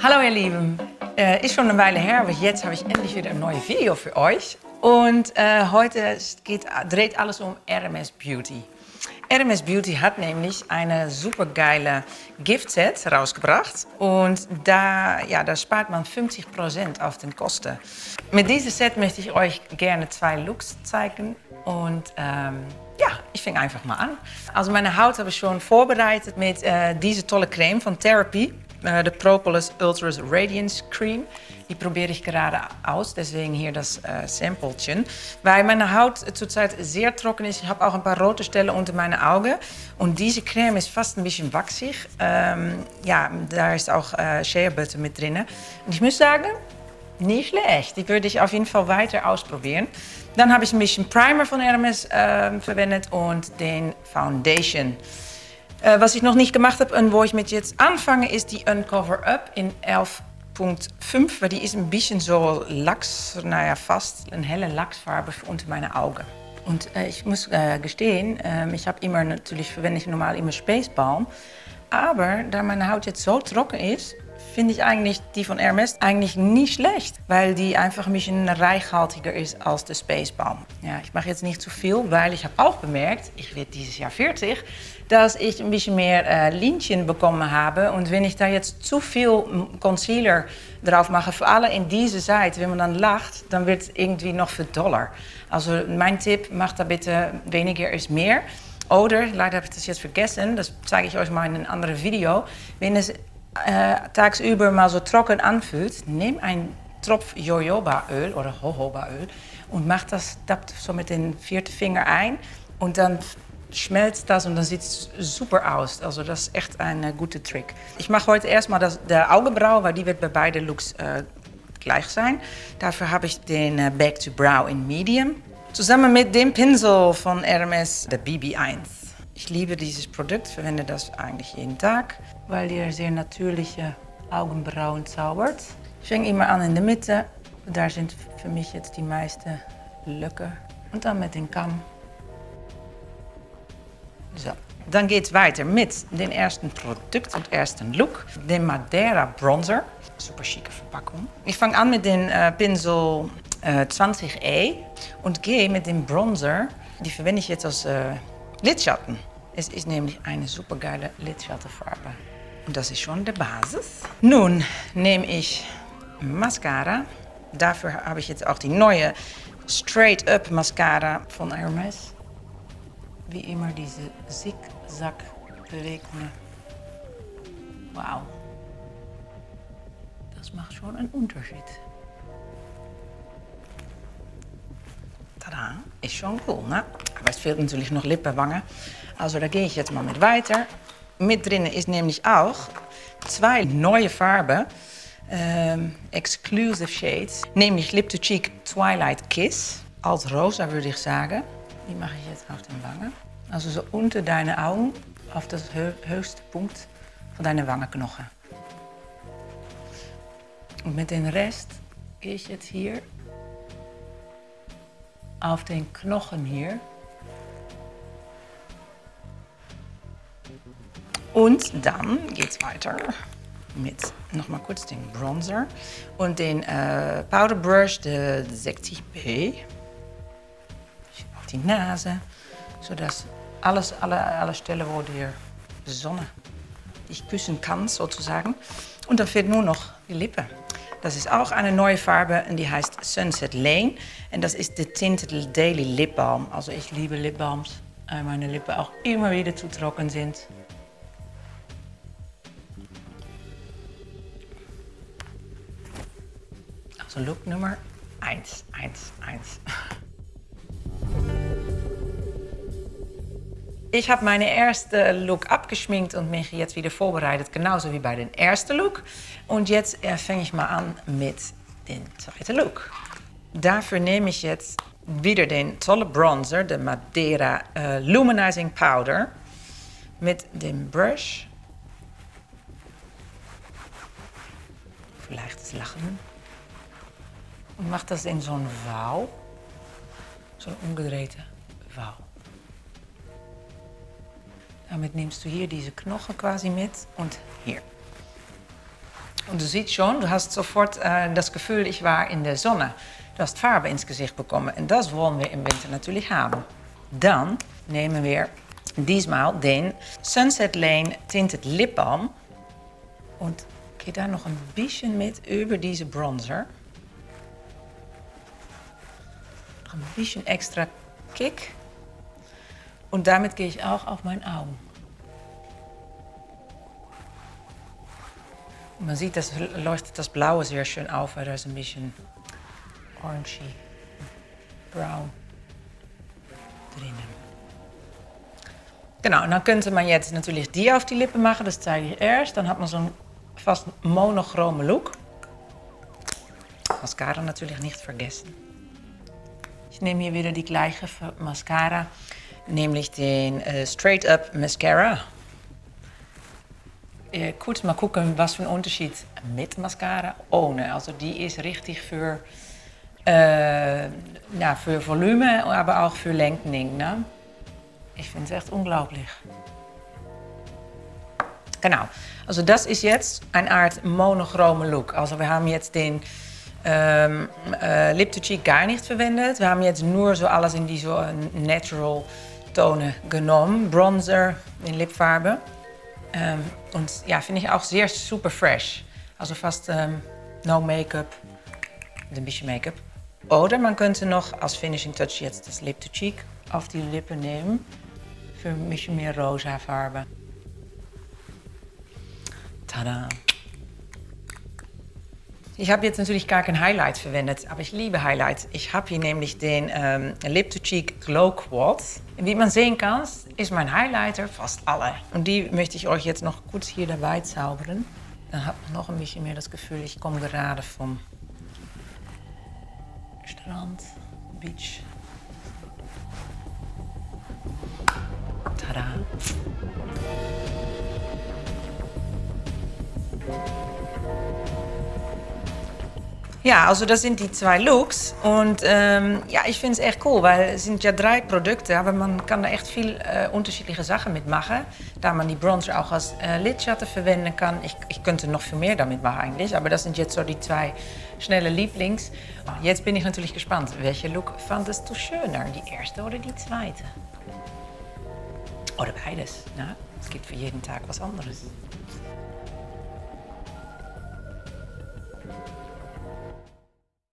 Hallo ihr Lieben, ist schon eine Weile her, aber jetzt habe ich endlich wieder ein neues Video für euch. Und heute dreht alles um RMS Beauty. RMS Beauty hat nämlich eine super geile Giftset rausgebracht und da spart man 50% auf den Kosten. Mit diesem Set möchte ich euch gerne 2 Looks zeigen und ich fange einfach mal an. Also meine Haut habe ich schon vorbereitet mit diese tolle Creme von Therapy. De Propolis Ultra Radiance Cream. Die probiere ich gerade aus, deswegen hier das Samplechen. Weil meine Haut zurzeit sehr trocken ist. Ich habe auch ein paar rote Stellen unter meinen Augen. Und diese Creme ist fast ein bisschen wachsig. Da ist auch Shea Butter mit drin. Und ich muss sagen, nicht schlecht. Die würde ich auf jeden Fall weiter ausprobieren. Dann habe ich ein bisschen Primer von RMS verwendet und den Foundation. Was ich noch nicht gemacht habe und wo ich mit jetzt anfange, ist die Uncover Up in 11.5, weil die ist ein bisschen so Lachs, fast eine helle Lachsfarbe unter meine Augen. Und ich muss gestehen, verwende ich normal immer Space Balm, aber da meine Haut jetzt so trocken ist, finde ich eigentlich die von RMS eigentlich nicht schlecht, weil die einfach ein bisschen reichhaltiger ist als de Space Balm. Ja, ich mache jetzt nicht zu viel, weil ich habe auch bemerkt, ich werde dieses Jahr 40, dass ich ein bisschen mehr Linien bekommen habe. Und wenn ich da jetzt zu viel Concealer drauf mache, vor allem in diese Seite, wenn man dann lacht, dann wird es irgendwie noch verdoller. Also mein Tipp, macht da bitte weniger ist mehr. Oder, leider habe ich das jetzt vergessen, das zeige ich euch mal in einem anderen Video. Wenn es tagsüber mal so trocken anfühlt, nimm einen Tropf Jojobaöl oder Jojobaöl und mach das, tappt so mit den 4. Finger ein und dann schmelzt das und dann sieht es super aus. Also das ist echt ein guter Trick. Ich mache heute erstmal de Augenbraue, weil die wird bei beiden Looks gleich sein. Dafür habe ich den Back to Brow in Medium. Zusammen mit dem Pinsel von RMS, der BB1. Ich liebe dieses Produkt, verwende das eigentlich jeden Tag, weil die sehr natürliche Augenbrauen zaubert. Ich fange immer an in der Mitte. Da sind für mich jetzt die meisten Lücken. Und dann mit dem Kamm. So, dann geht es weiter mit dem ersten Produkt und ersten Look, dem Madeira Bronzer. Super chique Verpackung. Ich fange an mit dem Pinsel 20E und gehe mit dem Bronzer, die verwende ich jetzt als Lidschatten. Es ist nämlich eine super geile Lidschattenfarbe. Und das ist schon die Basis. Nun nehme ich Mascara. Dafür habe ich jetzt auch die neue Straight Up Mascara von RMS. Wie immer diese Zigzag-Bewegungen. Wow. Das macht schon einen Unterschied. Tada, ist schon cool, ne? Aber es fehlt natürlich noch Lippenwangen. Also da gehe ich jetzt mal mit weiter. Mit drinnen ist nämlich auch 2 neue Farben. Exclusive Shades. Nämlich Lip to Cheek Twilight Kiss. Als rosa würde ich sagen. Die mache ich jetzt auf den Wangen. Also so unter deine Augen, auf das höchste Punkt von deine Wangenknochen. Und mit den Rest gehe ich jetzt hier auf den Knochen hier. Und dann geht's weiter mit nochmal kurz den Bronzer und den Powder Brush, de 60B. Auf die Nase, sodass alle Stellen, wo die Sonne dich küssen kann, sozusagen. Und dann fehlt nur noch die Lippen. Das ist auch eine neue Farbe und die heißt Sunset Lane. Und das ist de Tinted Daily Lip Balm. Also ich liebe Lip Balms, weil meine Lippen auch immer wieder zu trocken sind. Also Look Nummer 1. Ich habe meine erste Look abgeschminkt und mich jetzt wieder vorbereitet, genauso wie bei den ersten Look. Und jetzt fange ich mal an mit dem zweiten Look. Dafür nehme ich jetzt wieder den tolle Bronzer, de Madeira Luminizing Powder, mit dem Brush. Leichtes Lachen. Und mache das in so ein V, so eine umgedrehte V. Damit nimmst du hier diese Knochen quasi mit und hier. Und du siehst schon, du hast sofort das Gefühl, ich war in der Sonne. Du hast Farbe ins Gesicht bekommen und das wollen wir im Winter natürlich haben. Dann nehmen wir diesmal den Sunset Lane Tinted Lip Balm und gehe da noch ein bisschen mit über diese Bronzer. Noch ein bisschen extra Kick. Und damit gehe ich auch auf meine Augen. Und man sieht, das leuchtet das Blaue sehr schön auf, weil da ist ein bisschen orangey, brown drinnen. Genau, und dann könnte man jetzt natürlich die auf die Lippen machen, das zeige ich erst. Dann hat man so einen fast monochrome Look. Mascara natürlich nicht vergessen. Ich nehme hier wieder die gleiche Mascara, nämlich den Straight Up Mascara. Kurz mal gucken, was für ein Unterschied mit Mascara ohne. Also die ist richtig für Volume, aber auch für Lengthening. Ne? Ich finde es echt unglaublich. Genau, also das ist jetzt eine Art monochrome Look. Also wir haben jetzt den Lip to Cheek gar nicht verwendet. Wir haben jetzt nur so alles in die so natural Tonen genommen. Bronzer in Lipfarbe. Und ja, finde ich auch sehr super fresh. Also fast no Make-up, mit ein bisschen Make-up. Oder man könnte noch als Finishing Touch jetzt das Lip to Cheek auf die Lippen nehmen. Für ein bisschen mehr rosa Farbe. Tada! Ich habe jetzt natürlich gar kein Highlight verwendet, aber ich liebe Highlights. Ich habe hier nämlich den Lip to Cheek Glow Quad. Wie man sehen kann, ist mein Highlighter fast alle. Und die möchte ich euch jetzt noch kurz hier dabei zaubern. Dann hat man noch ein bisschen mehr das Gefühl, ich komme gerade vom Strand, Beach. Tada! Ja, also das sind die zwei Looks und ja, ich finde es echt cool, weil es sind ja 3 Produkte, aber man kann da echt viel unterschiedliche Sachen mitmachen. Da man die Bronzer auch als Lidschatten verwenden kann. Ich könnte noch viel mehr damit machen eigentlich, aber das sind jetzt so die 2 schnelle Lieblings. Jetzt bin ich natürlich gespannt, welche Look fandest du schöner, die erste oder die zweite? Oder beides, ne? Es gibt für jeden Tag was anderes.